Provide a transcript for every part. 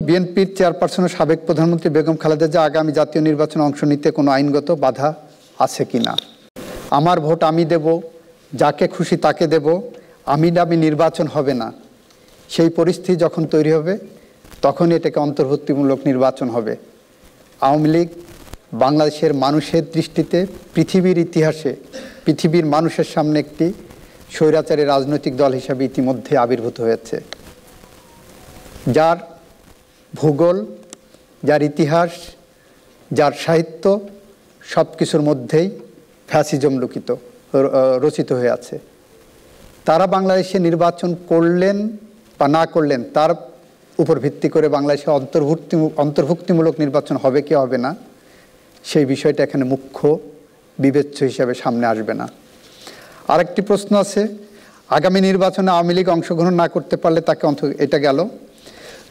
বিএনপির চেয়ারপারসন ও সাবেক প্রধানমন্ত্রী বেগম খালেদা জিয়া আগামী জাতীয় নির্বাচনে অংশ নিতে কোনো আইনগত বাধা আছে কিনা? আমার ভোট আমি দেব, যাকে খুশি তাকে দেব, আমি দাবি নির্বাচন হবে না, সেই পরিস্থিতি যখন তৈরি হবে তখন এটাকে অন্তর্ভুক্তিমূলক নির্বাচন হবে। আওয়ামী লীগ বাংলাদেশের মানুষের দৃষ্টিতে, পৃথিবীর ইতিহাসে, পৃথিবীর মানুষের সামনে একটি স্বৈরাচারী রাজনৈতিক দল হিসাবে ইতিমধ্যে আবির্ভূত হয়েছে, যার ভূগোল, যার ইতিহাস, যার সাহিত্য সব কিছুর মধ্যেই ফ্যাসিজম রচিত হয়ে আছে। তারা বাংলাদেশে নির্বাচন করলেন বা না করলেন তার উপর ভিত্তি করে বাংলাদেশে অন্তর্ভুক্তিমূলক নির্বাচন হবে কি হবে না সেই বিষয়টা এখানে মুখ্য বিবেচ্য হিসাবে সামনে আসবে না। আরেকটি প্রশ্ন আছে, আগামী নির্বাচনে আওয়ামী লীগ অংশগ্রহণ না করতে পারলে তাকে এটা গেল।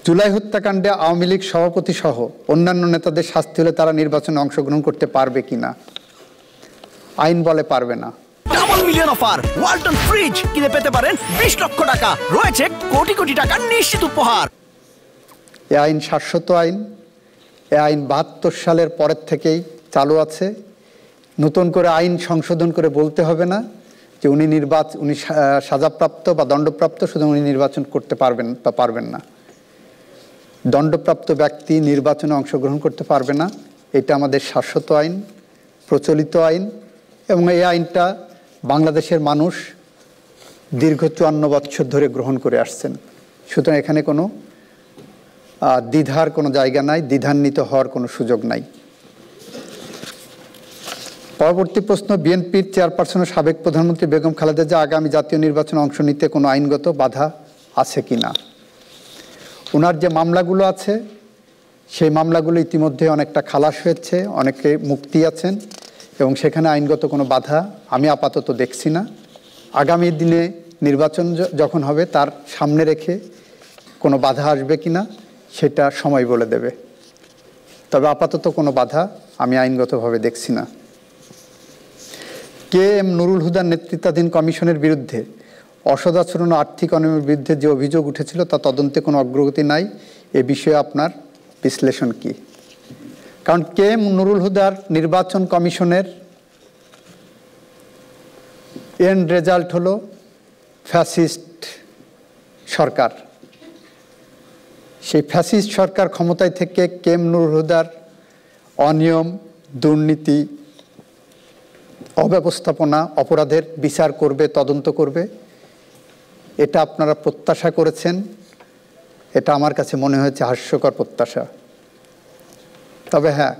জুলাই হত্যাকাণ্ডে আওয়ামী লীগ সভাপতি সহ অন্যান্য নেতাদের শাস্তি হলে তারা নির্বাচনে অংশগ্রহণ করতে পারবে কিনা? আইন বলে পারবে না। Double million offer, Walton fridge কিনে পেতে পারেন 20 লক্ষ টাকা, রয়েছে কোটি কোটি টাকার নিশ্চিত উপহার। এ আইন শাশ্বত আইন। এ আইন 72 সালের পরের থেকেই চালু আছে। নতুন করে আইন সংশোধন করে বলতে হবে না যে উনি সাজাপ্রাপ্ত বা দণ্ডপ্রাপ্ত, শুধু উনি নির্বাচন করতে পারবেন বা পারবেন না। দণ্ডপ্রাপ্ত ব্যক্তি নির্বাচনে অংশগ্রহণ করতে পারবে না। এটা আমাদের শাশ্বত আইন, প্রচলিত আইন, এবং এই আইনটা বাংলাদেশের মানুষ দীর্ঘ 54 বছর ধরে গ্রহণ করে আসছেন। সুতরাং এখানে কোনো দ্বিধার কোনো জায়গা নাই, দ্বিধান্বিত হওয়ার কোনো সুযোগ নাই। পরবর্তী প্রশ্ন, বিএনপির চেয়ারপারসন ও সাবেক প্রধানমন্ত্রী বেগম খালেদা জিয়া আগামী জাতীয় নির্বাচনে অংশ নিতে কোনো আইনগত বাধা আছে কিনা? ওনার যে মামলাগুলো আছে সেই মামলাগুলো ইতিমধ্যে অনেকটা খালাস হয়েছে, অনেকে মুক্তি আছেন, এবং সেখানে আইনগত কোনো বাধা আমি আপাতত দেখছি না। আগামী দিনে নির্বাচন যখন হবে তার সামনে রেখে কোনো বাধা আসবে কিনা সেটা সময় বলে দেবে, তবে আপাতত কোনো বাধা আমি আইনগতভাবে দেখছি না। কে এম নুরুল হুদার নেতৃত্বাধীন কমিশনের বিরুদ্ধে অসদাচরণ ও আর্থিক অনিয়মের বিরুদ্ধে যে অভিযোগ উঠেছিল তা তদন্তে কোনো অগ্রগতি নাই, এ বিষয়ে আপনার বিশ্লেষণ কি? কারণ কে এম নুরুল হুদার নির্বাচন কমিশনের এন্ড রেজাল্ট হলো ফ্যাসিস্ট সরকার। সেই ফ্যাসিস্ট সরকার ক্ষমতায় থেকে কে এম নুরুল হুদার অনিয়ম, দুর্নীতি, অব্যবস্থাপনা, অপরাধের বিচার করবে, তদন্ত করবে, এটা আপনারা প্রত্যাশা করেছেন। এটা আমার কাছে মনে হয়েছে হাস্যকর প্রত্যাশা। তবে হ্যাঁ,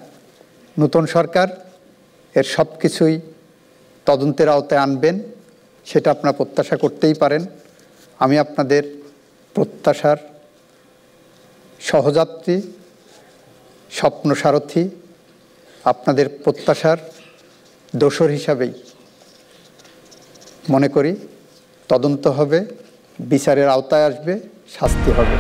নতুন সরকার এর সব কিছুই তদন্তের আওতায় আনবেন, সেটা আপনারা প্রত্যাশা করতেই পারেন। আমি আপনাদের প্রত্যাশার সহযাত্রী, স্বপ্ন সারথি, আপনাদের প্রত্যাশার দোসর হিসাবেই মনে করি তদন্ত হবে, বিচারের আওতায় আসবে, শাস্তি হবে।